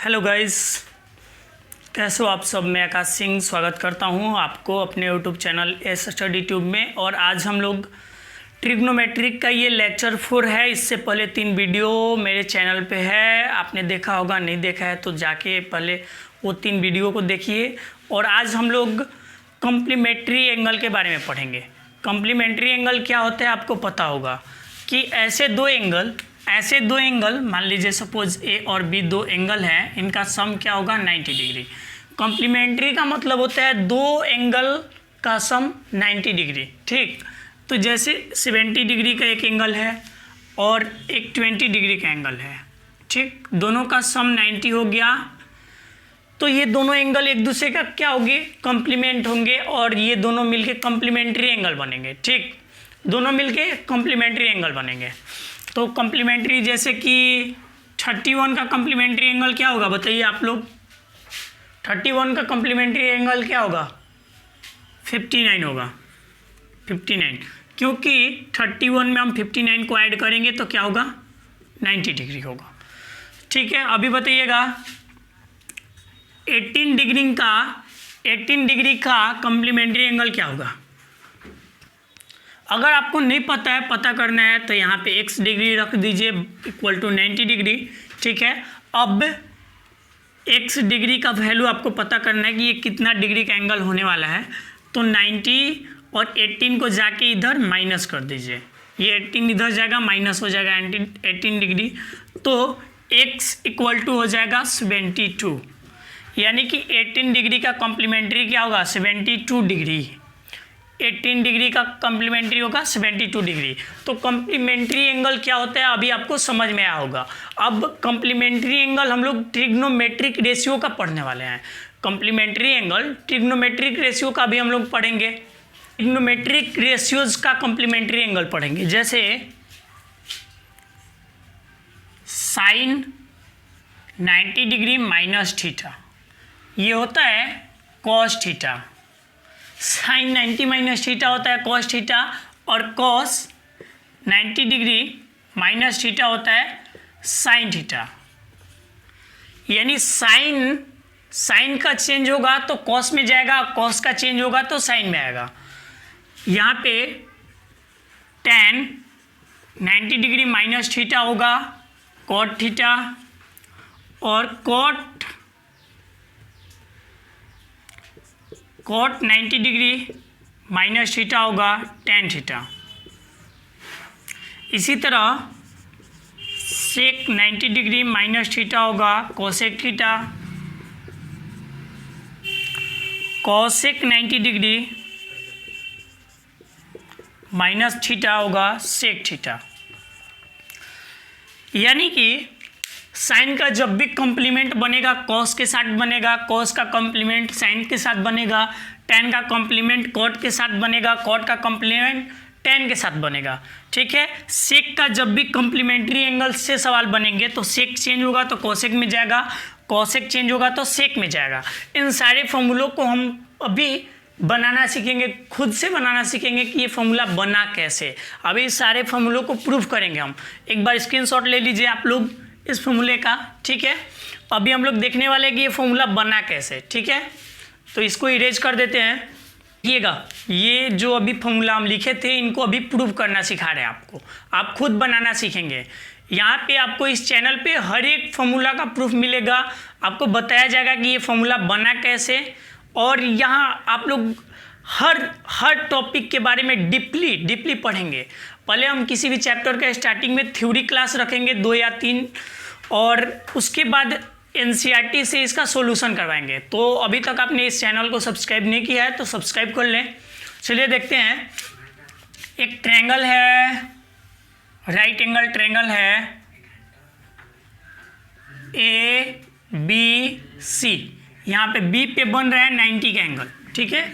Hello guys, कैसे हो आप सब। मैं आकाश सिंह स्वागत करता हूं आपको अपने YouTube channel S study tube में। और आज हम लोग ट्रिग्नोमेट्रिक का ये लेक्चर 4 है। इससे पहले 3 वीडियो मेरे चैनल पे है, आपने देखा होगा, नहीं देखा है तो जाके पहले वो 3 वीडियो को देखिए। और आज हम लोग कॉम्प्लीमेंट्री एंगल के बारे में पढ़ेंगे। कॉम्प्लीमेंट्री एंगल क्या होता है आपको पता होगा कि ऐसे दो एंगल मान लीजिए सपोज ए और बी दो एंगल हैं, इनका सम क्या होगा 90 डिग्री। कॉम्प्लीमेंट्री का मतलब होता है दो एंगल का सम 90 डिग्री। ठीक, तो जैसे 70 डिग्री का एक एंगल है और एक 20 डिग्री का एंगल है। ठीक, दोनों का सम 90 हो गया तो ये दोनों एंगल एक दूसरे का क्या होंगे, कॉम्प्लीमेंट होंगे और ये दोनों मिलके कॉम्प्लीमेंट्री एंगल बनेंगे। ठीक, दोनों मिलके कॉम्प्लीमेंट्री एंगल बनेंगे। तो कॉम्प्लीमेंट्री जैसे कि 31 का कॉम्प्लीमेंट्री एंगल क्या होगा बताइए आप लोग। 31 का कॉम्प्लीमेंट्री एंगल क्या होगा, 59 होगा। 59 क्योंकि 31 में हम 59 को ऐड करेंगे तो क्या होगा 90 डिग्री होगा। ठीक है, अभी बताइएगा 18 डिग्री का कॉम्प्लीमेंट्री एंगल क्या होगा। अगर आपको नहीं पता है, पता करना है तो यहाँ पे x डिग्री रख दीजिए इक्वल टू 90 डिग्री। ठीक है, अब x डिग्री का वैल्यू आपको पता करना है कि ये कितना डिग्री का एंगल होने वाला है। तो 90 और 18 को जाके इधर माइनस कर दीजिए, ये 18 इधर जाएगा माइनस हो जाएगा 18 डिग्री, तो x इक्वल टू हो जाएगा 72। यानी कि 18 डिग्री का कॉम्प्लीमेंट्री क्या होगा 72 डिग्री। 18 डिग्री का कॉम्प्लीमेंट्री होगा 72 डिग्री। तो कॉम्प्लीमेंट्री एंगल क्या होता है अभी आपको समझ में आया होगा। अब कॉम्प्लीमेंट्री एंगल हम लोग ट्रिग्नोमेट्रिक रेशियो का पढ़ने वाले हैं। कॉम्प्लीमेंट्री एंगल ट्रिग्नोमेट्रिक रेशियो का भी हम लोग पढ़ेंगे। ट्रिग्नोमेट्रिक रेशियोज का कॉम्प्लीमेंट्री एंगल पढ़ेंगे। जैसे साइन 90 डिग्री माइनस थीटा, ये होता है cos theta. Sine 90 minus theta होता है कॉस थीटा और कॉस 90 डिग्री माइनस थीटा होता है साइन थीटा। यानी साइन का चेंज होगा तो कॉस में जाएगा, कॉस का चेंज होगा तो साइन में आएगा। यहाँ पे tan 90 डिग्री माइनस थीटा होगा कॉट थीटा और कॉट 90 डिग्री माइनस थीटा होगा tan थीटा। इसी तरह सेक 90 डिग्री माइनस थीटा होगा cosec theta. Cosec 90 degree minus theta होगा सेक थीटा। यानी कि साइन का जब भी कॉम्प्लीमेंट बनेगा कॉस के साथ बनेगा, कॉस का कॉम्प्लीमेंट साइन के साथ बनेगा, tan का कॉम्प्लीमेंट कॉट के साथ बनेगा, कॉट का कॉम्प्लीमेंट tan के साथ बनेगा। ठीक है, सेक का जब भी कॉम्प्लीमेंट्री एंगल से सवाल बनेंगे तो सेक चेंज होगा तो कोसेक में जाएगा, कोसेक चेंज होगा तो सेक में जाएगा। इन सारे फॉर्मूलों को हम अभी बनाना सीखेंगे, खुद से बनाना सीखेंगे कि ये फॉर्मूला बना कैसे। अभी सारे फॉर्मूलों को प्रूफ करेंगे हम। एक बार स्क्रीनशॉट ले लीजिए आप लोग इस फॉर्मूले का। ठीक है, अभी हम लोग देखने वाले हैं कि ये फॉर्मूला बना कैसे। ठीक है, तो इसको इरेज कर देते हैं। देखिएगा ये जो अभी फॉर्मूला हम लिखे थे इनको अभी प्रूव करना सिखा रहे हैं आपको, आप खुद बनाना सीखेंगे। यहाँ पे आपको इस चैनल पे हर एक फॉर्मूला का प्रूफ मिलेगा, आपको बताया जाएगा कि ये फॉर्मूला बना कैसे। और यहाँ आप लोग हर टॉपिक के बारे में डीपली पढ़ेंगे। पहले हम किसी भी चैप्टर के स्टार्टिंग में थ्योरी क्लास रखेंगे 2 या 3 और उसके बाद एनसीईआरटी से इसका सॉल्यूशन करवाएंगे। तो अभी तक आपने इस चैनल को सब्सक्राइब नहीं किया है तो सब्सक्राइब कर लें। चलिए देखते हैं, एक ट्रायंगल है, राइट एंगल ट्रायंगल है ABC। यहाँ पे B पे बन रहा है 90 का एंगल। ठीक है,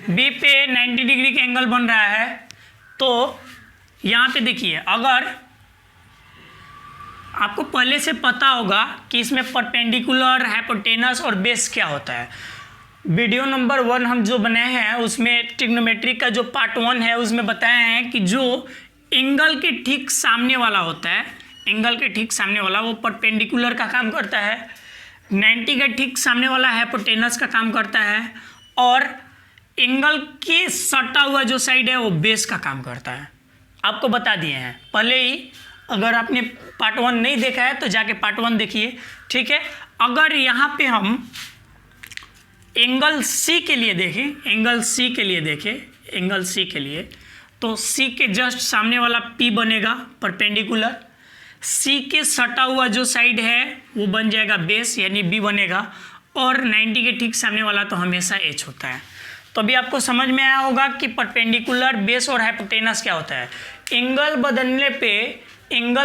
B पे 90 डिग्री का एंगल बन रहा है। तो यहाँ पे देखिए, अगर आपको पहले से पता होगा कि इसमें परपेंडिकुलर, हाइपोटेनस और बेस क्या होता है। वीडियो नंबर 1 हम जो बनाए हैं उसमें ट्रिग्नोमेट्रिक का जो पार्ट 1 है उसमें बताया है कि जो एंगल के ठीक सामने वाला होता है, एंगल के ठीक सामने वाला वो परपेंडिकुलर का काम करता है, 90 का ठीक सामने वाला हाइपोटेनस का काम करता है, और एंगल के सटा हुआ जो साइड है वो बेस का काम करता है। आपको बता दिए हैं पहले ही, अगर आपने पार्ट 1 नहीं देखा है तो जाके पार्ट 1 देखिए, ठीक है। अगर यहाँ पे हम एंगल सी के लिए देखें, एंगल सी के लिए देखें, एंगल सी के लिए, तो सी के जस्ट सामने वाला पी बनेगा परपेंडिकुलर, सी के सटा हुआ जो साइड है वो बन जाएगा बेस यानी बी बनेगा, और 90 के ठीक सामने वाला तो हमेशा एच होता है। तो अभी आपको समझ में आया होगा कि परपेंडिकुलर, बेस और हाइपोटेनस क्या होता है। एंगल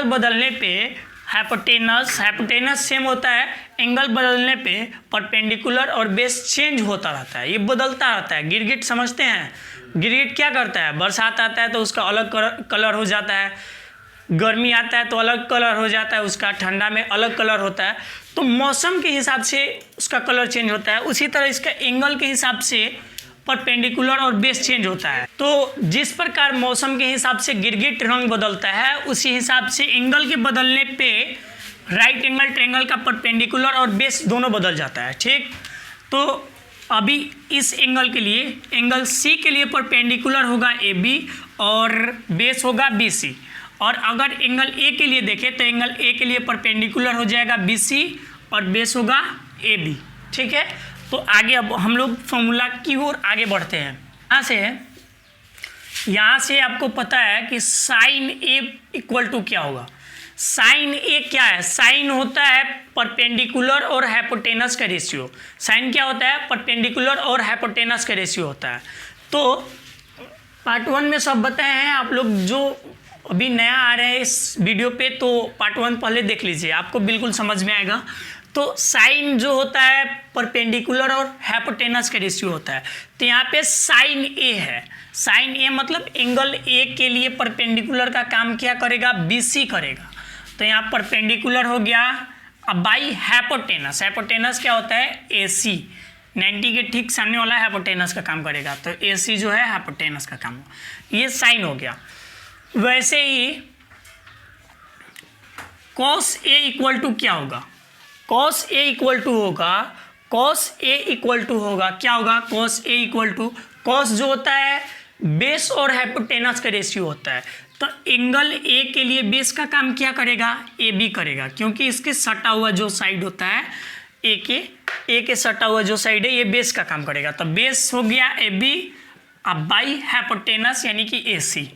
बदलने पे हाइपोटेनस सेम होता है, एंगल बदलने पे परपेंडिकुलर और बेस चेंज होता रहता है, ये बदलता रहता है। गिरगिट समझते हैं, गिरगिट क्या करता है, बरसात आता है तो उसका अलग कलर हो जाता है, गर्मी आता है तो अलग कलर हो जाता है उसका, ठंडा में अलग कलर होता है, तो मौसम के हिसाब से उसका कलर चेंज होता है। उसी तरह इसका एंगल के हिसाब से परपेंडिकुलर और बेस चेंज होता है। तो जिस प्रकार मौसम के हिसाब से गिरगिट रंग बदलता है, उसी हिसाब से एंगल के बदलने पे राइट एंगल ट्रायंगल का परपेंडिकुलर और बेस दोनों बदल जाता है, ठीक। तो अभी इस एंगल के लिए, एंगल सी के लिए परपेंडिकुलर होगा ए बी और बेस होगा बी सी, और अगर एंगल ए के लिए देखें तो एंगल ए के लिए परपेंडिकुलर हो जाएगा बी सी और बेस होगा ए बी, ठीक है। तो आगे अब हम लोग फॉर्मूला की ओर आगे बढ़ते हैं। यहाँ से आपको पता है कि साइन ए इक्वल टू क्या होगा। साइन ए क्या है, साइन होता है परपेंडिकुलर और हाइपोटेनस का रेशियो। साइन क्या होता है, परपेंडिकुलर और हाइपोटेनस का रेशियो होता है। तो पार्ट 1 में सब बताए हैं, आप लोग जो अभी नया आ रहे हैं इस वीडियो पे तो पार्ट 1 पहले देख लीजिए, आपको बिल्कुल समझ में आएगा। तो साइन जो होता है परपेंडिकुलर और हाइपोटेनस का रेशियो होता है, तो यहाँ पे साइन ए है। साइन ए मतलब एंगल ए के लिए परपेंडिकुलर का काम क्या करेगा, बीसी करेगा। तो यहाँ परपेंडिकुलर हो गया, अब बाई हाइपोटेनस, हाइपोटेनस क्या होता है, एसी, 90 के ठीक सामने वाला हाइपोटेनस का काम करेगा, तो एसी जो है हाइपोटेनस का काम, ये साइन हो गया। वैसे ही कॉस ए इक्वल टू क्या होगा, कॉस ए इक्वल टू होगा, कॉस ए इक्वल टू होगा क्या होगा, cos A equal to, cos जो होता है बेस और हाइपोटेनस का रेशियो होता है। तो एंगल ए के लिए बेस का काम क्या करेगा, ए बी करेगा, क्योंकि इसके सटा हुआ जो साइड होता है ए के सटा हुआ जो साइड है ये बेस का काम करेगा। तो बेस हो गया ए बी, अब बाई हाइपोटेनस यानी कि ए सी।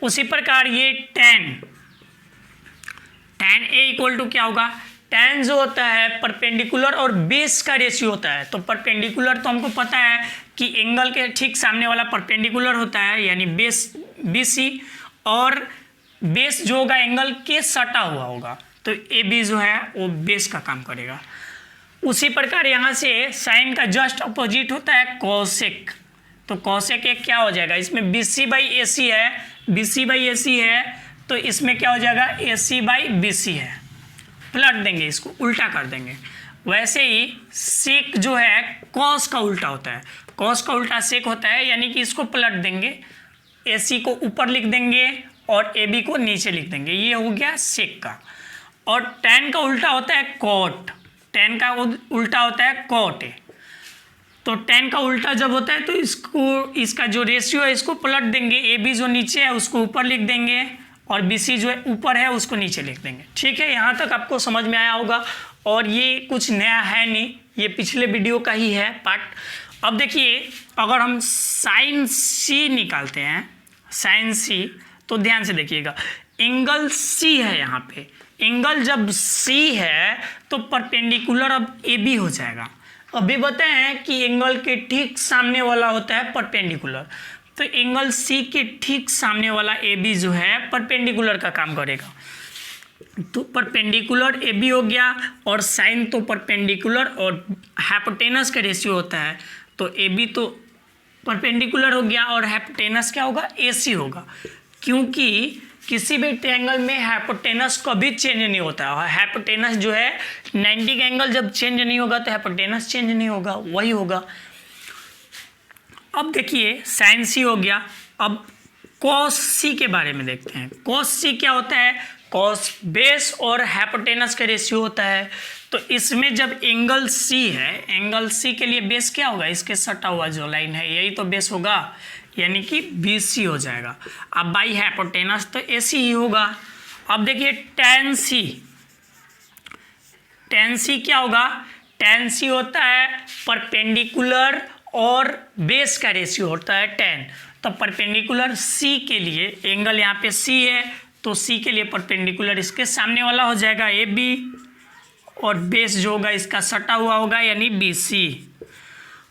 उसी प्रकार ये tan ए इक्वल टू क्या होगा, tan जो होता है परपेंडिकुलर और बेस का रेशियो होता है। तो परपेंडिकुलर तो हमको पता है कि एंगल के ठीक सामने वाला परपेंडिकुलर होता है यानी बेस बी सी, और बेस जो होगा एंगल के सटा हुआ होगा, तो ए बी जो है वो बेस का काम करेगा। उसी प्रकार यहाँ से साइन का जस्ट अपोजिट होता है कॉसेक, तो कॉसेक एक क्या हो जाएगा, इसमें बी सी बाई ए सी है, बी सी बाई ए सी है, तो इसमें क्या हो जाएगा, ए सी बाई बी सी है, पलट देंगे, इसको उल्टा कर देंगे। वैसे ही सेक जो है कॉस का उल्टा होता है, कॉस का उल्टा सेक होता है, यानी कि इसको पलट देंगे, ए सी को ऊपर लिख देंगे और ए बी को नीचे लिख देंगे, ये हो गया सेक का। और टैन का उल्टा होता है कॉट, टैन का उल्टा होता है कॉट ए। तो टैन का उल्टा जब होता है तो इसका जो रेशियो है इसको पलट देंगे, ए बी जो नीचे है उसको ऊपर लिख देंगे और बी सी जो है ऊपर है उसको नीचे लिख देंगे, ठीक है। यहाँ तक आपको समझ में आया होगा, और ये कुछ नया है नहीं, ये पिछले वीडियो का ही है पार्ट। अब देखिए अगर हम साइन सी निकालते हैं, साइन सी, तो ध्यान से देखिएगा, एंगल सी है यहाँ पे, एंगल जब सी है तो परपेंडिकुलर अब ए बी हो जाएगा। अभी बताएं कि एंगल के ठीक सामने वाला होता है परपेंडिकुलर, तो एंगल सी के ठीक सामने वाला ए बी जो है परपेंडिकुलर का काम करेगा। तो परपेंडिकुलर ए बी हो गया, और साइन तो परपेंडिकुलर और हाइपोटेनस का रेशियो होता है, तो ए बी तो परपेंडिकुलर हो गया और हाइपोटेनस क्या होगा, ए सी होगा। क्योंकि किसी भी ट्रायंगल में हाइपोटेनस कभी चेंज नहीं होता है, हाइपोटेनस जो है 90 का एंगल जब चेंज नहीं होगा तो हाइपोटेनस चेंज नहीं होगा, वही होगा। अब देखिए साइन सी हो गया, अब कॉस सी के बारे में देखते हैं। कॉस सी क्या होता है, कॉस बेस और हाइपोटेनस का रेशियो होता है। तो इसमें जब एंगल सी है, एंगल सी के लिए बेस क्या होगा, इसके सटा हुआ जो लाइन है यही तो बेस होगा, यानी कि BC हो जाएगा। अब बाई हाइपोटेनस तो AC ही होगा। अब देखिए tan C, tan C क्या होगा, tan C होता है परपेंडिकुलर और बेस का रेशियो होता है tan। तो परपेंडिकुलर C के लिए एंगल यहाँ पे C है, तो C के लिए परपेंडिकुलर इसके सामने वाला हो जाएगा AB, और बेस जो होगा इसका सटा हुआ होगा यानी BC।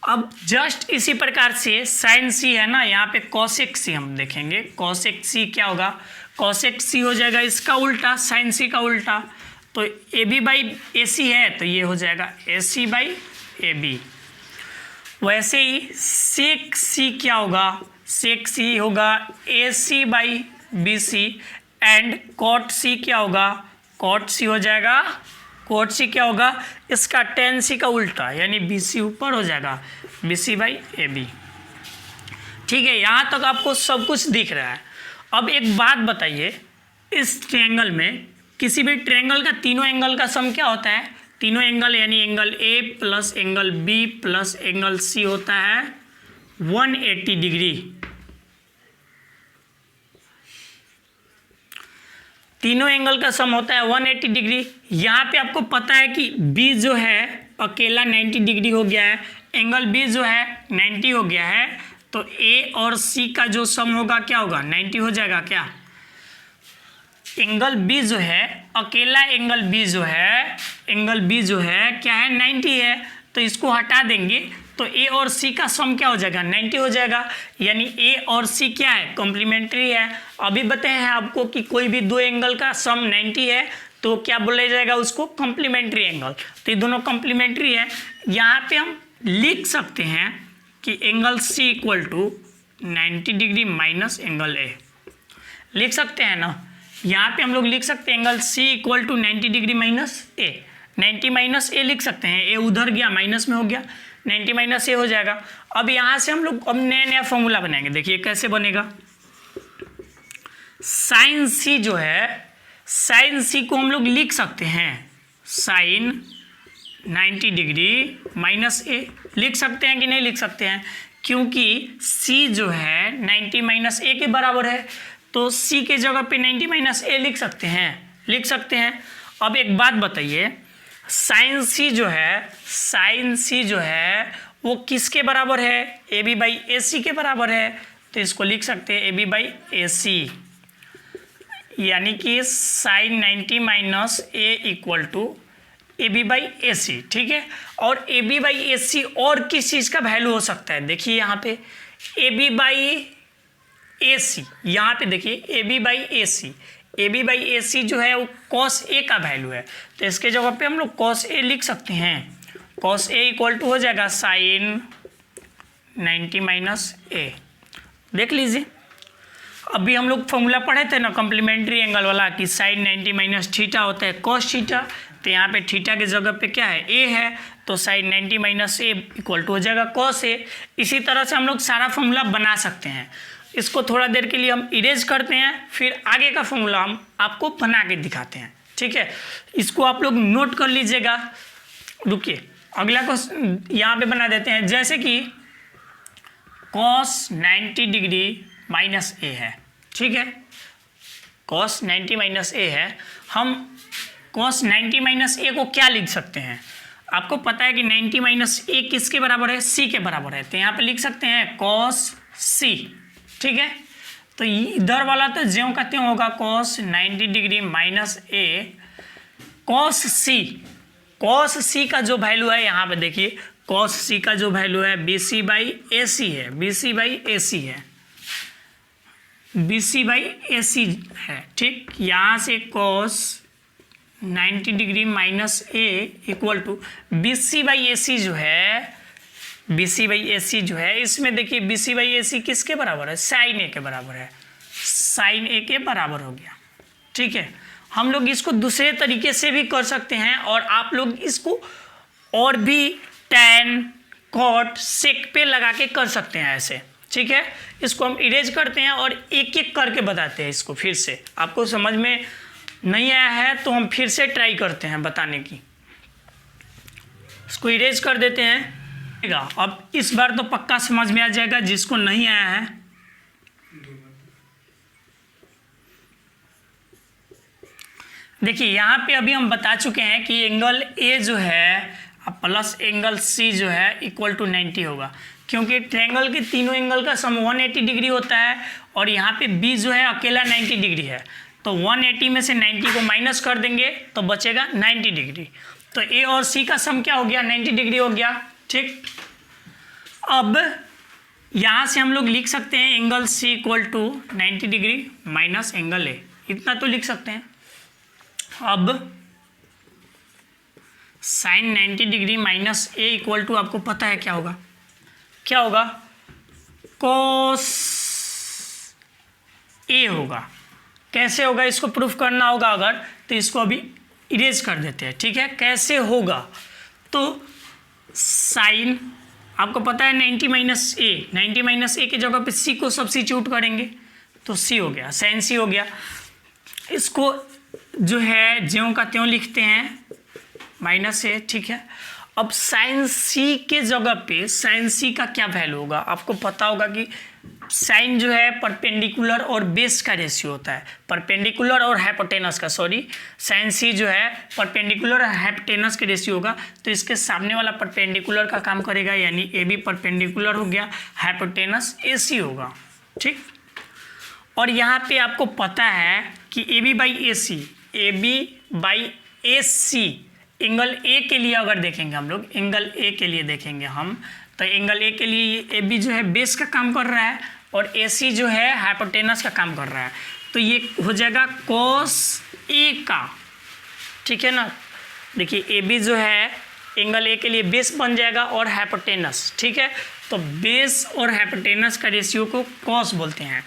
अब जस्ट इसी प्रकार से sin C है ना, यहाँ पे cosec C हम देखेंगे, cosec C क्या होगा, cosec C हो जाएगा इसका उल्टा, sin C का उल्टा। तो AB बाई AC है तो ये हो जाएगा AC बाई AB। वैसे ही sec C क्या होगा, sec C होगा AC by BC, and cot C क्या होगा, cot C हो जाएगा, cot C क्या होगा, इसका tan C का उल्टा यानी BC ऊपर हो जाएगा, BC बाई AB। ठीक है, यहाँ तक आपको सब कुछ दिख रहा है। अब एक बात बताइए, इस ट्रायंगल में किसी भी ट्रायंगल का तीनों एंगल का सम क्या होता है, तीनों एंगल यानी angle A plus angle B plus angle C होता है 180 डिग्री। तीनों एंगल का सम होता है 180 डिग्री। यहाँ पे आपको पता है कि B जो है अकेला 90 डिग्री हो गया है, एंगल B जो है 90 हो गया है, तो A और C का जो सम होगा क्या होगा, 90 हो जाएगा क्या। एंगल B जो है अकेला एंगल B जो है, एंगल B जो है क्या है 90 है, तो इसको हटा देंगे तो A और C का सम क्या हो जाएगा 90 हो जाएगा, यानी A और C क्या है कॉम्प्लीमेंट्री है। अभी बताए हैं आपको कि कोई भी दो एंगल का सम 90 है तो क्या बोला जाएगा उसको, कॉम्प्लीमेंट्री एंगल। तो ये दोनों कॉम्प्लीमेंट्री है। यहाँ पे हम लिख सकते हैं कि angle C equal to 90 degree minus angle A, लिख सकते हैं ना। यहाँ पे हम लोग लिख सकते हैं angle C equal to 90 degree minus A, 90 minus A लिख सकते हैं, A उधर गया माइनस में हो गया, 90 माइनस A हो जाएगा। अब यहाँ से हम लोग अब नया नया फॉर्मूला बनाएंगे, देखिए कैसे बनेगा। साइन C जो है, साइन C को हम लोग लिख सकते हैं साइन 90 डिग्री माइनस A, लिख सकते हैं कि नहीं लिख सकते हैं, क्योंकि C जो है 90 माइनस A के बराबर है, तो C के जगह पे 90 माइनस A लिख सकते हैं, लिख सकते हैं। अब एक बात बताइए, साइन C जो है, साइन C जो है वो किसके बराबर है, AB बाई AC के बराबर है, तो इसको लिख सकते हैं AB बाई AC, यानी कि sine 90 minus A equal to AB by AC। ठीक है, और AB बाई AC और किस चीज़ का वैल्यू हो सकता है, देखिए यहाँ पे AB बाई AC, यहाँ पे देखिए AB by AC, AB by AC जो है वो cos A का वैल्यू है, तो इसके जगह पे हम लोग cos A लिख सकते हैं। cos A इक्वल टू हो जाएगा साइन 90 माइनस A। देख लीजिए, अभी हम लोग फॉर्मूला पढ़े थे ना कॉम्प्लीमेंट्री एंगल वाला कि साइन 90 माइनस थीटा होता है cos थीटा, तो यहाँ पे थीटा के जगह पे क्या है A है, तो sine 90 minus A equal to हो जाएगा cos A। इसी तरह से हम लोग सारा फॉर्मूला बना सकते हैं। इसको थोड़ा देर के लिए हम इरेज करते हैं, फिर आगे का फॉर्मूला हम आपको बना के दिखाते हैं। ठीक है, इसको आप लोग नोट कर लीजिएगा। रुकिए, अगला को यहाँ पे बना देते हैं, जैसे कि cos 90 डिग्री माइनस A है। ठीक है, cos 90 माइनस A है, हम cos 90 माइनस A को क्या लिख सकते हैं, आपको पता है कि 90 माइनस A किसके बराबर है, C के बराबर है, तो यहाँ पे लिख सकते हैं cos C। ठीक है, तो इधर वाला तो ज्यों का त्यों होगा cos 90 degree minus A cos C। cos C का जो वैल्यू है यहाँ पे देखिए, cos C का जो वैल्यू है BC बाई AC है, BC बाई AC है, BC बाई AC है। ठीक, यहाँ से cos 90 degree minus A equal to BC by AC जो है, BC बाई AC जो है, इसमें देखिए BC बाई AC किसके बराबर है, साइन A के बराबर है, साइन A के बराबर हो गया। ठीक है, हम लोग इसको दूसरे तरीके से भी कर सकते हैं, और आप लोग इसको और भी tan cot sec पे लगा के कर सकते हैं ऐसे। ठीक है, इसको हम इरेज करते हैं और एक एक करके बताते हैं इसको। फिर से आपको समझ में नहीं आया है तो हम फिर से ट्राई करते हैं बताने की। इसको इरेज कर देते हैं। अब इस बार तो पक्का समझ में आ जाएगा, जिसको नहीं आया है देखिए यहाँ पे अभी हम बता चुके हैं कि एंगल ए जो है प्लस एंगल सी जो है इक्वल टू 90 होगा, क्योंकि ट्रायंगल के तीनों एंगल का सम 180 डिग्री होता है और यहाँ पे बी जो है अकेला 90 डिग्री है। तो 180 में से 90 को माइनस कर देंगे तो बचेगा 90 डिग्री। तो ए और सी का सम क्या हो गया, 90 डिग्री हो गया। ठीक, अब यहाँ से हम लोग लिख सकते हैं angle C equal to 90 degree minus angle A, इतना तो लिख सकते हैं। अब sine 90 degree minus A equal to आपको पता है क्या होगा, क्या होगा, कोस ए होगा। कैसे होगा इसको प्रूफ करना होगा अगर, तो इसको अभी इरेज कर देते हैं। ठीक है, कैसे होगा, तो साइन आपको पता है 90 माइनस ए, 90 माइनस ए की जगह पे सी को सब्स्टिट्यूट करेंगे तो सी हो गया, साइन सी हो गया। इसको जो है ज्यों का त्यों लिखते हैं माइनस ए। ठीक है, अब साइन सी के जगह पे साइन सी का क्या वैल्यू होगा, आपको पता होगा कि साइन जो है परपेंडिकुलर और बेस का रेशियो होता है, परपेंडिकुलर और हाइपोटेनस का, सॉरी साइन सी जो है परपेंडिकुलर और हाइपोटेनस के रेशियो होगा। तो इसके सामने वाला परपेंडिकुलर का काम करेगा, यानी ए बी परपेंडिकुलर हो गया, हाइपोटेनस ए सी होगा। ठीक, और यहाँ पे आपको पता है कि A B by A C, A B by A C angle A के लिए अगर देखेंगे हम लोग, एंगल ए के लिए देखेंगे हम, तो एंगल ए के लिए ए बी जो है बेस का काम कर रहा है और ए सी जो है हाइपोटेनस का काम कर रहा है। तो ये हो जाएगा कोस ए का। ठीक है ना, देखिए ए बी जो है एंगल ए के लिए बेस बन जाएगा और हाइपोटेनस। ठीक है, तो बेस और हाइपोटेनस का रेशियो को कॉस बोलते हैं।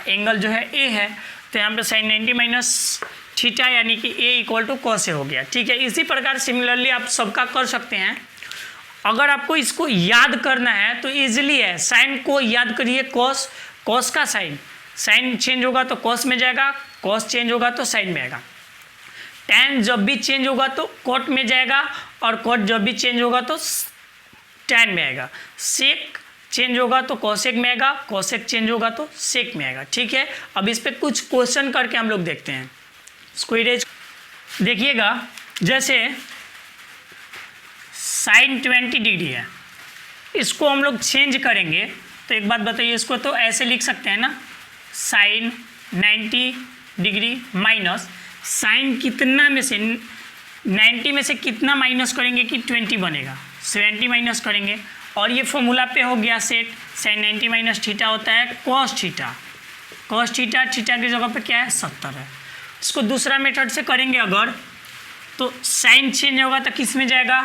एंगल जो है ए है, तो यहाँ पे साइन 90 माइनस थीटा यानी कि ए इक्वल टू कॉस ए हो गया। ठीक है, इसी प्रकार सिमिलरली आप सबका कर सकते हैं। अगर आपको इसको याद करना है तो इजीली है, साइन को याद करिए कॉस, कॉस का साइन, साइन चेंज होगा तो कॉस में जाएगा, कॉस चेंज होगा तो साइन में आएगा। टैन जब भी चेंज होगा तो कॉट में जाएगा और कॉट जब भी चेंज होगा तो टैन में आएगा। सेक चेंज होगा तो कॉसेक में आएगा, कॉसेक चेंज होगा तो सेक में आएगा। ठीक है, अब इस पर कुछ क्वेश्चन करके हम लोग देखते हैं। इसको इरेज देखिएगा, जैसे साइन 20 डिग्री है, इसको हम लोग चेंज करेंगे तो एक बात बताइए, इसको तो ऐसे लिख सकते हैं ना, साइन 90 डिग्री माइनस साइन कितना में से 90 में से कितना माइनस करेंगे कि 20 बनेगा, 70 माइनस करेंगे और ये फॉर्मूला पे हो गया सेट। साइन 90 माइनस थीटा होता है cos theta, cos theta, theta की जगह पे क्या है 70 है। इसको दूसरा मेथड से करेंगे अगर, तो साइन चेंज होगा तो किस में जाएगा,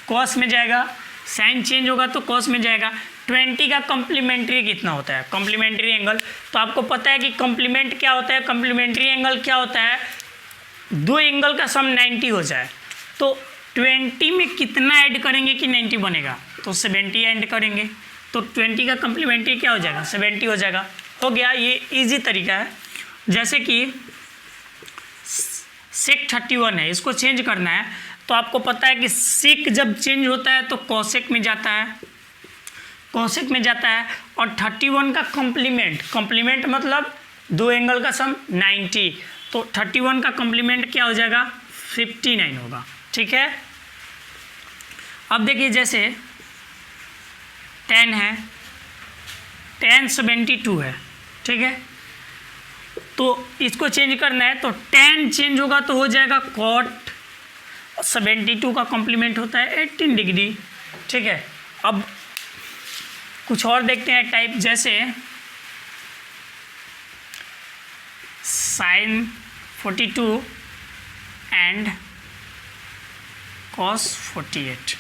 कॉस में जाएगा, साइन चेंज होगा तो कॉस में जाएगा। 20 का कॉम्प्लीमेंट्री कितना होता है, कॉम्प्लीमेंट्री एंगल, तो आपको पता है कि कॉम्प्लीमेंट क्या होता है, कॉम्प्लीमेंट्री एंगल क्या होता है, दो एंगल का सम 90 हो जाए तो 20 में कितना ऐड करेंगे कि 90 बनेगा, तो 70 ऐड करेंगे, तो 20 का कॉम्प्लीमेंट्री क्या हो जाएगा 70 हो जाएगा। हो गया, ये इजी तरीका है। जैसे कि सेक 31 है, इसको चेंज करना है तो आपको पता है कि सेक जब चेंज होता है तो कॉसेक में जाता है, कॉसेक में जाता है। और 31 का कॉम्प्लीमेंट, कॉम्प्लीमेंट मतलब दो एंगल का सम 90, तो 31 का कॉम्प्लीमेंट क्या हो जाएगा 59 होगा। ठीक है, अब देखिए जैसे tan है, tan 72 है। ठीक है, तो इसको चेंज करना है तो tan चेंज होगा तो हो जाएगा cot, 72 का कॉम्प्लीमेंट होता है 18 डिग्री। ठीक है, अब कुछ और देखते हैं टाइप, जैसे साइन 42 एंड cos 48,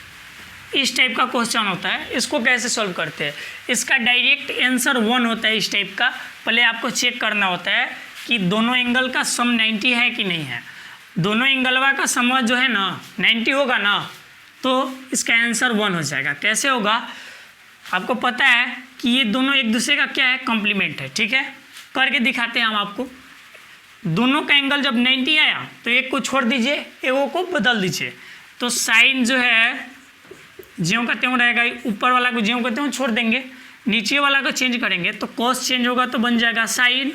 इस टाइप का क्वेश्चन होता है। इसको कैसे सॉल्व करते हैं, इसका डायरेक्ट आंसर 1 होता है इस टाइप का। पहले आपको चेक करना होता है कि दोनों एंगल का सम 90 है कि नहीं है। दोनों एंगलवा का सम जो है ना 90 होगा ना, तो इसका आंसर 1 हो जाएगा। कैसे होगा, आपको पता है कि ये दोनों एक दूसरे का क्या है कॉम्प्लीमेंट है। ठीक है, करके दिखाते हैं हम आपको। दोनों का एंगल जब 90 आया तो एक को छोड़ दीजिए, एक को बदल दीजिए, तो साइन जो है ज्यों का त्यों रहेगा, ऊपर वाला को ज्यों का त्यों छोड़ देंगे, नीचे वाला को चेंज करेंगे तो कॉस चेंज होगा तो बन जाएगा साइन।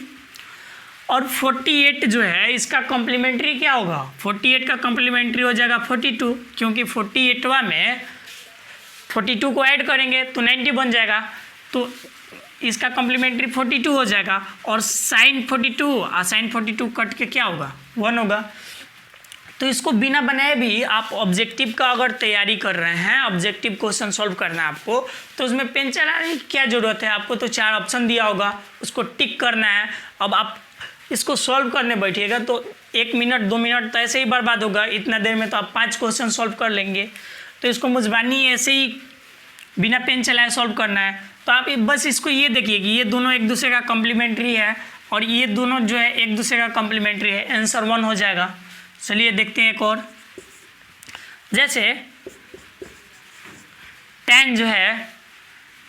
और 48 जो है इसका कॉम्प्लीमेंट्री क्या होगा, 48 का कॉम्प्लीमेंट्री हो जाएगा 42, क्योंकि 48वां में 42 को ऐड करेंगे तो 90 बन जाएगा, तो इसका कॉम्प्लीमेंट्री 42 हो जाएगा। और साइन 42 और साइन 42 कट के क्या होगा, 1 होगा। तो इसको बिना बनाए भी आप ऑब्जेक्टिव का अगर तैयारी कर रहे हैं, ऑब्जेक्टिव क्वेश्चन सॉल्व करना है आपको, तो उसमें पेन चलाने की क्या ज़रूरत है, आपको तो 4 ऑप्शन दिया होगा, उसको टिक करना है। अब आप इसको सॉल्व करने बैठिएगा तो 1 मिनट 2 मिनट तो ऐसे ही बर्बाद होगा, इतना देर में तो आप 5 क्वेश्चन सॉल्व कर लेंगे। तो इसको मुजबानी ऐसे ही बिना पेन चलाए सॉल्व करना है। तो आप बस इसको ये देखिए कि ये दोनों एक दूसरे का कॉम्प्लीमेंट्री है और ये दोनों जो है एक दूसरे का कॉम्प्लीमेंट्री है, आंसर 1 हो जाएगा। चलिए देखते हैं एक और, जैसे tan जो है,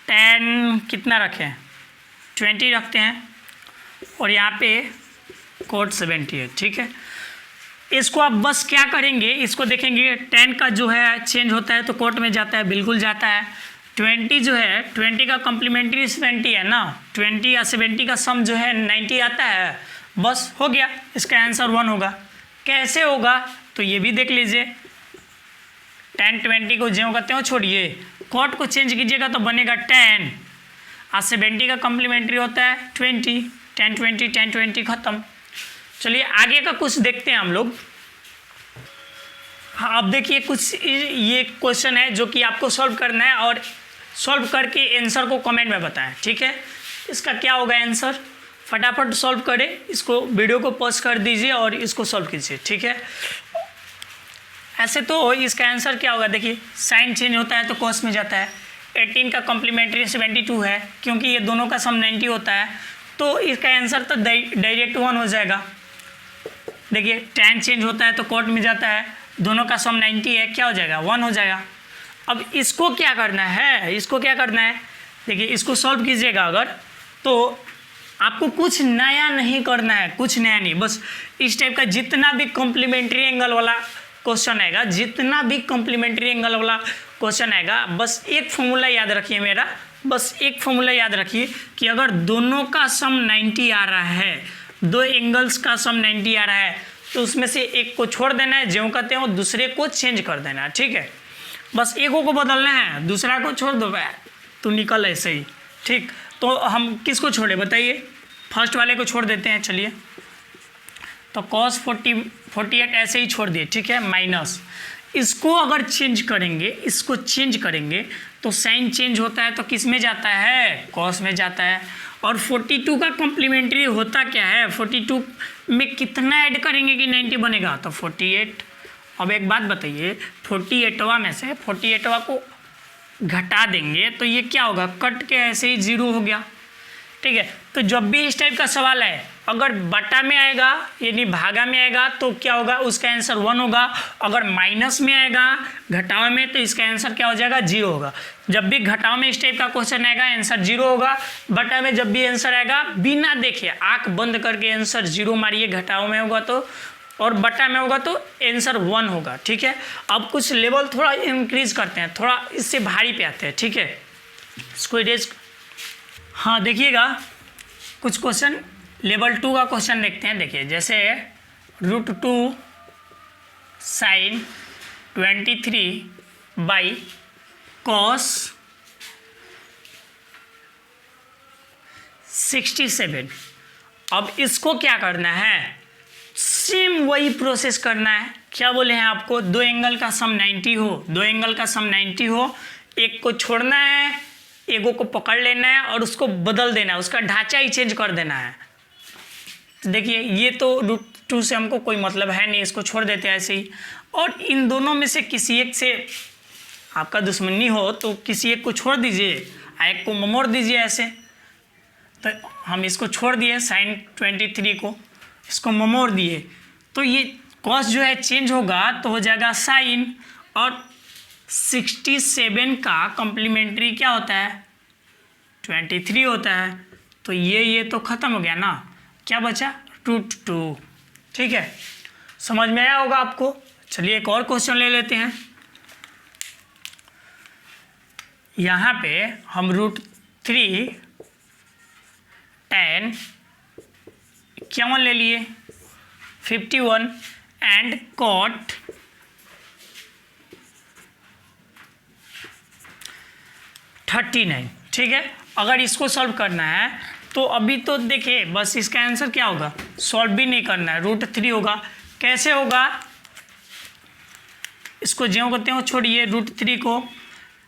tan कितना रखें, 20 रखते हैं और यहाँ पे cot 70 है, ठीक है। इसको आप बस क्या करेंगे, इसको देखेंगे tan का जो है चेंज होता है तो cot में जाता है, बिल्कुल जाता है। 20 जो है, 20 का कॉम्प्लीमेंट्री 70 है ना, 20 या 70 का सम जो है 90 आता है, बस हो गया, इसका आंसर 1 होगा। कैसे होगा तो ये भी देख लीजिए, tan 20 को ज्यों का त्यों छोड़िए, cot को चेंज कीजिएगा तो बनेगा tan, और 70 का कॉम्प्लीमेंट्री होता है 20, tan 20 खत्म। चलिए आगे का कुछ देखते हैं हम लोग। हाँ अब देखिए कुछ ये क्वेश्चन है जो कि आपको सॉल्व करना है और सॉल्व करके आंसर को कमेंट में बताएं, ठीक है। इसका क्या होगा आंसर, फटाफट सॉल्व करें, इसको वीडियो को पॉज कर दीजिए और इसको सॉल्व कीजिए, ठीक है। ऐसे तो इसका आंसर क्या होगा, देखिए साइन चेंज होता है तो कॉस में जाता है, 18 का कॉम्प्लीमेंट्री 72 है, क्योंकि ये दोनों का सम 90 होता है, तो इसका आंसर तो डायरेक्ट 1 हो जाएगा। देखिए tan चेंज होता है तो cot में जाता है, दोनों का सम 90 है, क्या हो जाएगा 1 हो जाएगा। अब इसको क्या करना है, इसको क्या करना है, देखिए इसको सॉल्व कीजिएगा अगर, तो आपको कुछ नया नहीं करना है, कुछ नया नहीं, बस इस टाइप का जितना भी कॉम्प्लीमेंट्री एंगल वाला क्वेश्चन आएगा, जितना भी कॉम्प्लीमेंट्री एंगल वाला क्वेश्चन आएगा, बस एक फॉर्मूला याद रखिए मेरा, बस एक फॉर्मूला याद रखिए कि अगर दोनों का सम 90 आ रहा है, दो एंगल्स का सम 90 आ रहा है, तो उसमें से एक को छोड़ देना है, ज्यों कहते हैं दूसरे को चेंज कर देना है, ठीक है। बस एक को बदलना है, दूसरा को छोड़ दो तो निकल ऐसे ही, ठीक। तो हम किसको छोड़े बताइए, फर्स्ट वाले को छोड़ देते हैं, चलिए। तो cos 48 ऐसे ही छोड़ दिए, ठीक है, माइनस। इसको अगर चेंज करेंगे, इसको चेंज करेंगे तो साइन चेंज होता है तो किस में जाता है, cos में जाता है। और 42 का कॉम्प्लीमेंट्री होता क्या है, 42 में कितना ऐड करेंगे कि 90 बनेगा, तो 48। अब एक बात बताइए, 48वां में से 48वां को घटा देंगे तो ये क्या होगा, कट के ऐसे ही 0 हो गया, ठीक है। तो जब भी इस टाइप का सवाल है, अगर बटा में आएगा यानी भागा में आएगा तो क्या होगा, उसका आंसर 1 होगा। अगर माइनस में आएगा घटाव में तो इसका आंसर क्या हो जाएगा, 0 होगा। जब भी घटाव में इस टाइप का क्वेश्चन आएगा आंसर 0 होगा। बटा में जब भी आंसर आएगा बिना देखे आंख बंद करके आंसर 0 मारिए, घटाव में होगा तो, और बटा में होगा तो आंसर 1 होगा, ठीक है। अब कुछ लेवल थोड़ा इंक्रीज करते हैं, थोड़ा इससे भारी पे आते हैं, ठीक है। इसको इरेज, हाँ देखिएगा कुछ क्वेश्चन लेवल 2 का क्वेश्चन देखते हैं। देखिए जैसे √2 साइन 23 बाई कॉस 67। अब इसको क्या करना है, सेम वही प्रोसेस करना है। क्या बोले हैं आपको, दो एंगल का सम 90 हो, दो एंगल का सम 90 हो, एक को छोड़ना है, एगो को पकड़ लेना है और उसको बदल देना है, उसका ढांचा ही चेंज कर देना है। तो देखिए ये तो √2 से हमको कोई मतलब है नहीं, इसको छोड़ देते हैं ऐसे ही। और इन दोनों में से किसी एक से आपका दुश्मनी हो तो किसी एक को छोड़ दीजिए, एक को मोड़ दीजिए ऐसे। तो हम इसको छोड़ दिए साइन 23 को, इसको मोड़ दिए, तो ये कॉस जो है चेंज होगा तो हो जाएगा साइन। और 67 का कॉम्प्लीमेंट्री क्या होता है, 23 होता है। तो ये तो ख़त्म हो गया ना, क्या बचा √2, ठीक है। समझ में आया होगा आपको। चलिए एक और क्वेश्चन ले लेते हैं। यहाँ पे हम √3 tan क्या वन ले लिए 51 एंड cot 39। ठीक है, अगर इसको सॉल्व करना है तो अभी तो देखिए बस इसका आंसर क्या होगा, सॉल्व भी नहीं करना है, √3 होगा। कैसे होगा, इसको ज्यों करते हो छोड़िए, √3 को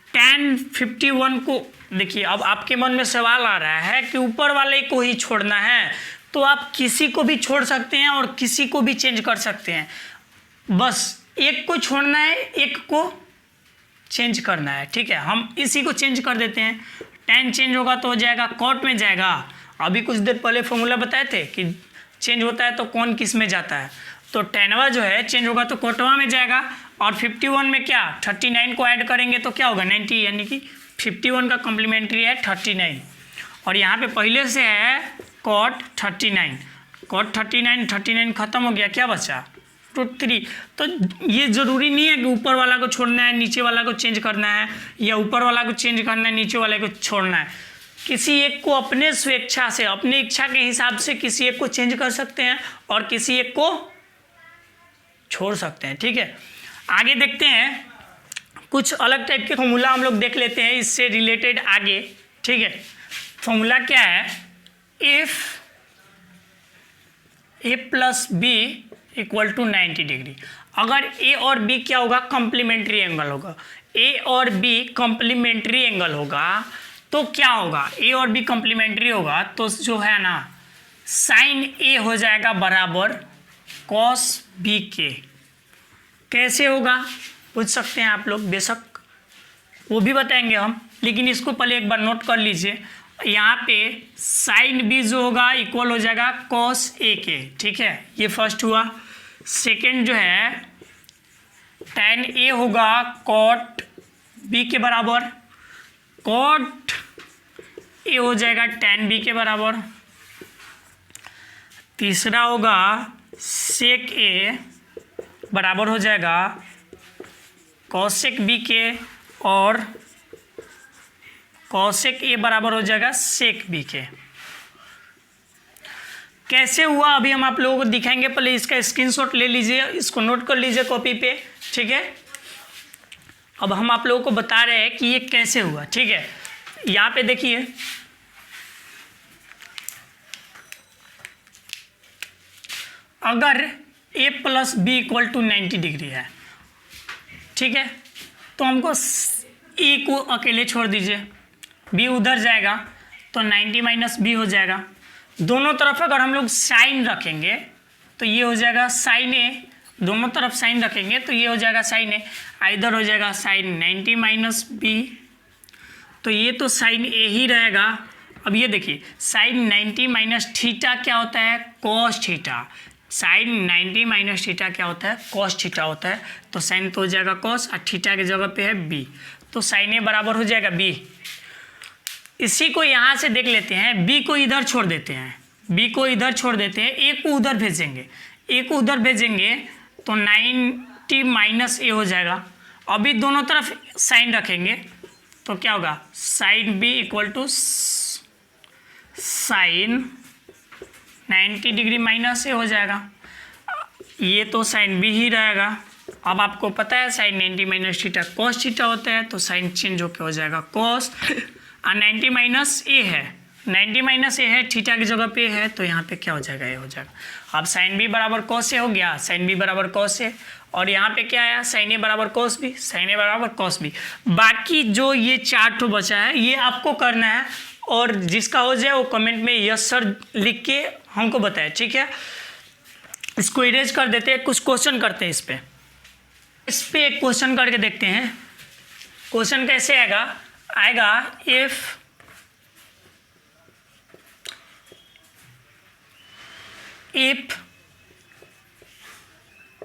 tan 51 को देखिए। अब आपके मन में सवाल आ रहा है कि ऊपर वाले को ही छोड़ना है, तो आप किसी को भी छोड़ सकते हैं और किसी को भी चेंज कर सकते हैं, बस एक को छोड़ना है, एक को चेंज करना है। ठीक है, हम इसी को चेंज कर देते हैं, tan चेंज होगा तो हो जाएगा cot में जाएगा। अभी कुछ देर पहले फॉर्मूला बताए थे कि चेंज होता है तो कौन किस में जाता है, तो tanवा जो है चेंज होगा तो cotवा में जाएगा। और 51 में क्या 39 को ऐड करेंगे तो क्या होगा 90, यानी कि 51 का कॉम्प्लीमेंट्री है 39। और यहाँ पे पहले से है cot 39, cot 39 खत्म हो गया, क्या बचा √3। तो ये ज़रूरी नहीं है कि ऊपर वाला को छोड़ना है नीचे वाला को चेंज करना है, या ऊपर वाला को चेंज करना है नीचे वाले को छोड़ना है। किसी एक को अपने स्वेच्छा से, अपनी इच्छा के हिसाब से किसी एक को चेंज कर सकते हैं और किसी एक को छोड़ सकते हैं। ठीक है, आगे देखते हैं, कुछ अलग टाइप के फॉर्मूला हम लोग देख लेते हैं इससे रिलेटेड आगे। ठीक है, फॉर्मूला क्या है, इफ a + b = 90 डिग्री। अगर a और b क्या होगा, कॉम्प्लीमेंट्री एंगल होगा, a और b कॉम्प्लीमेंट्री एंगल होगा तो क्या होगा, a और b कॉम्प्लीमेंट्री होगा तो जो है ना sin a हो जाएगा बराबर cos b के। कैसे होगा पूछ सकते हैं आप लोग, बेशक वो भी बताएंगे हम, लेकिन इसको पहले एक बार नोट कर लीजिए। यहाँ पे sin b जो होगा इक्वल हो जाएगा cos a के। ठीक है, ये फर्स्ट हुआ। सेकंड जो है tan a होगा cot b के बराबर, cot a हो जाएगा tan b के बराबर। तीसरा होगा sec a बराबर हो जाएगा cosec b के, और cosec a बराबर हो जाएगा sec b के। कैसे हुआ अभी हम आप लोगों को दिखाएंगे, पहले इसका स्क्रीनशॉट ले लीजिए, इसको नोट कर लीजिए कॉपी पे। ठीक है, अब हम आप लोगों को बता रहे हैं कि ये कैसे हुआ। ठीक है, यहाँ पे देखिए, अगर a + b = 90 डिग्री है, ठीक है, तो हमको a को अकेले छोड़ दीजिए, b उधर जाएगा तो 90 - b हो जाएगा। दोनों तरफ अगर हम लोग साइन रखेंगे तो ये हो जाएगा sin a, दोनों तरफ साइन रखेंगे तो ये हो जाएगा sin a, इधर हो जाएगा sin 90 - b, तो ये तो sin a ही रहेगा। अब ये देखिए sin 90 - थीटा क्या होता है, cos थीटा। sin 90 - थीटा क्या होता है, cos थीटा होता है, तो sin तो हो जाएगा cos और थीटा की जगह पे है b, तो sin a बराबर हो जाएगा b। इसी को यहाँ से देख लेते हैं, b को इधर छोड़ देते हैं, b को इधर छोड़ देते हैं, a को उधर भेजेंगे, a को उधर भेजेंगे तो 90 - a हो जाएगा। अभी दोनों तरफ साइन रखेंगे तो क्या होगा, sin b = sin 90 degree - a हो जाएगा। ये तो sin b ही रहेगा। अब आपको पता है sin 90 - थीटा cos थीटा होता है, तो sin चेंज होकर हो जाएगा cos, और 90 - a है, 90 - a है, थीटा की जगह पे है, तो यहाँ पे क्या हो जाएगा, ये हो जाएगा। अब sin b बराबर cos a हो गया, sin b बराबर cos a, और यहाँ पे क्या आया, sin a बराबर cos b, sin a बराबर cos b। बाकी जो ये 4 ठो बचा है ये आपको करना है, और जिसका हो जाए वो कमेंट में यस सर लिख के हमको बताए। ठीक है, इसको इरेज कर देते हैं, कुछ क्वेश्चन करते हैं इस पे एक क्वेश्चन करके देखते हैं। क्वेश्चन कैसे आएगा, if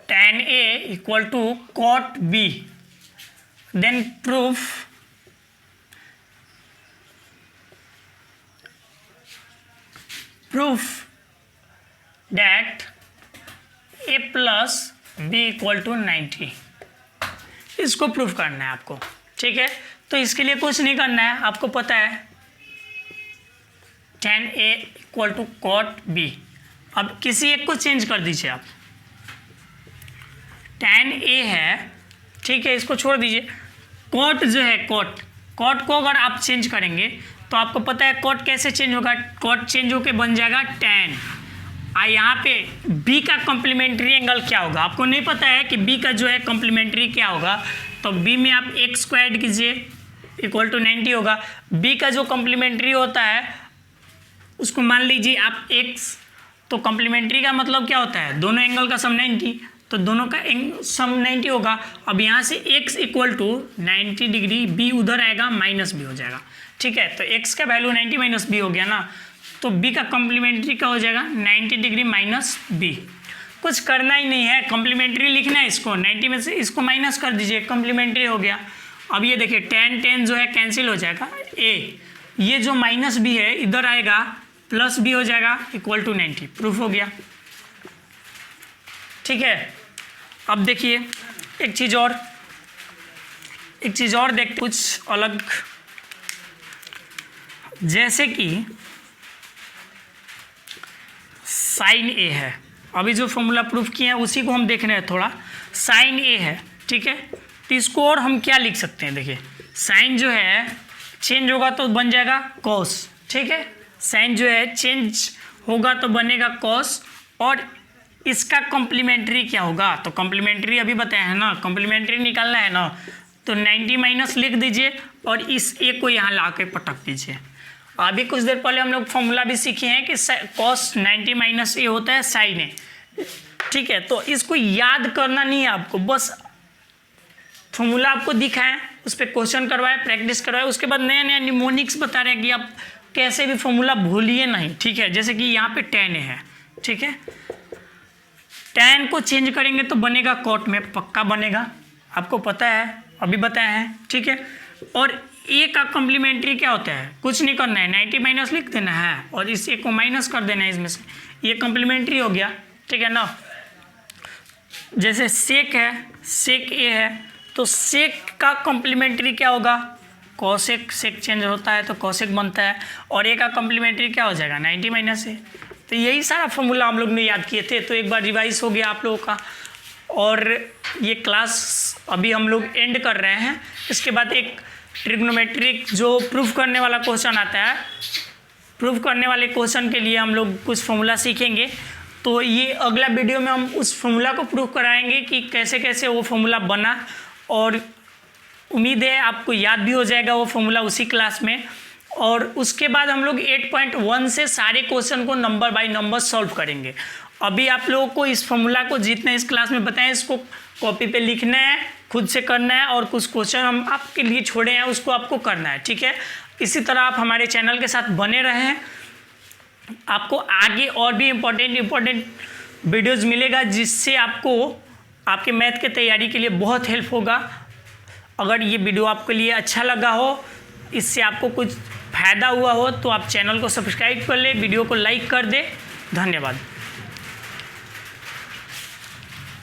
tan a = cot b, then proof that a + b = 90। इसको प्रूफ करना है आपको। ठीक है, तो इसके लिए कुछ नहीं करना है, आपको पता है tan A equal to cot B। अब किसी एक को चेंज कर दीजिए आप, tan A है, ठीक है, इसको छोड़ दीजिए। cot जो है cot को अगर आप चेंज करेंगे तो आपको पता है cot कैसे चेंज होगा, cot चेंज होके बन जाएगा tan। यहाँ पे B का कॉम्प्लीमेंट्री एंगल क्या होगा, आपको नहीं पता है कि B का जो है कॉम्प्लीमेंट्री क्या होगा, तो B में आप x स्क्वायर्ड कीजिए इक्वल टू 90 होगा। B का जो कॉम्प्लीमेंट्री होता है उसको मान लीजिए आप x, तो कॉम्प्लीमेंट्री का मतलब क्या होता है, दोनों एंगल का सम 90, तो दोनों का सम 90 होगा। अब यहाँ से x equal to 90 degree, B उधर आएगा माइनस B हो जाएगा, ठीक है। तो x का वैल्यू 90 माइनस B हो गया ना, तो B का कॉम्प्लीमेंट्री क्या हो जाएगा 90 डिग्री माइनस B। कुछ करना ही नहीं है, कॉम्प्लीमेंट्री लिखना है, इसको 90 में से इसको माइनस कर दीजिए, कॉम्प्लीमेंट्री हो गया। अब ये देखिए tan जो है कैंसिल हो जाएगा, ये जो माइनस B है इधर आएगा प्लस B हो जाएगा इक्वल टू 90, प्रूफ हो गया, ठीक है। अब देखिए एक चीज़ और देखते, कुछ अलग, जैसे कि साइन A है, अभी जो फॉर्मूला प्रूफ किए हैं उसी को हम देख रहे हैं थोड़ा। साइन A है, ठीक है, तो इसको और हम क्या लिख सकते हैं, देखिए साइन जो है चेंज होगा तो बन जाएगा कॉस, ठीक है, साइन जो है चेंज होगा तो बनेगा कॉस, और इसका कॉम्प्लीमेंट्री क्या होगा, तो कॉम्प्लीमेंट्री अभी बताया है ना, कॉम्प्लीमेंट्री निकालना है ना, तो 90 माइनस लिख दीजिए और इस ए को यहाँ ला के पटक दीजिए। अभी कुछ देर पहले हम लोग फॉर्मूला भी सीखे हैं कि कॉस 90 माइनस ए होता है साइन ए, ठीक है। तो इसको याद करना नहीं है आपको, बस फॉर्मूला आपको दिखाएं, उस पर क्वेश्चन करवाए, प्रैक्टिस करवाए, उसके बाद नया नया निमोनिक्स बता रहे हैं कि आप कैसे भी फॉर्मूला भूलिए नहीं, ठीक है। जैसे कि यहाँ पे tan A है, ठीक है, tan को चेंज करेंगे तो बनेगा cot में, पक्का बनेगा, आपको पता है, अभी बताया है, ठीक है। और A का कॉम्प्लीमेंट्री क्या होता है, कुछ नहीं करना है, 90 माइनस लिख देना है और इस A को माइनस कर देना है इसमें से, ये कॉम्प्लीमेंट्री हो गया, ठीक है ना। जैसे सेक है, सेक A है, तो सेक का कॉम्प्लीमेंट्री क्या होगा, कॉसेक, सेक चेंज होता है तो कॉसेक बनता है, और ए का कॉम्प्लीमेंट्री क्या हो जाएगा 90 माइनस ए। तो यही सारा फॉर्मूला हम लोग ने याद किए थे, तो एक बार रिवाइज हो गया आप लोगों का। और ये क्लास अभी हम लोग एंड कर रहे हैं, इसके बाद एक ट्रिग्नोमेट्रिक जो प्रूफ करने वाला क्वेश्चन आता है, प्रूफ करने वाले क्वेश्चन के लिए हम लोग कुछ फॉर्मूला सीखेंगे। तो ये अगला वीडियो में हम उस फॉर्मूला को प्रूफ कराएंगे कि कैसे कैसे वो फॉर्मूला बना, और उम्मीद है आपको याद भी हो जाएगा वो फॉर्मूला उसी क्लास में। और उसके बाद हम लोग 8.1 से सारे क्वेश्चन को नंबर बाय नंबर सॉल्व करेंगे। अभी आप लोगों को इस फॉर्मूला को जितने इस क्लास में बताएं, इसको कॉपी पे लिखना है, खुद से करना है, और कुछ क्वेश्चन हम आपके लिए छोड़े हैं उसको आपको करना है, ठीक है। इसी तरह आप हमारे चैनल के साथ बने रहें, आपको आगे और भी इम्पोर्टेंट वीडियोज़ मिलेगा जिससे आपको आपके मैथ की तैयारी के लिए बहुत हेल्प होगा। अगर ये वीडियो आपके लिए अच्छा लगा हो, इससे आपको कुछ फ़ायदा हुआ हो, तो आप चैनल को सब्सक्राइब कर ले, वीडियो को लाइक कर दे। धन्यवाद।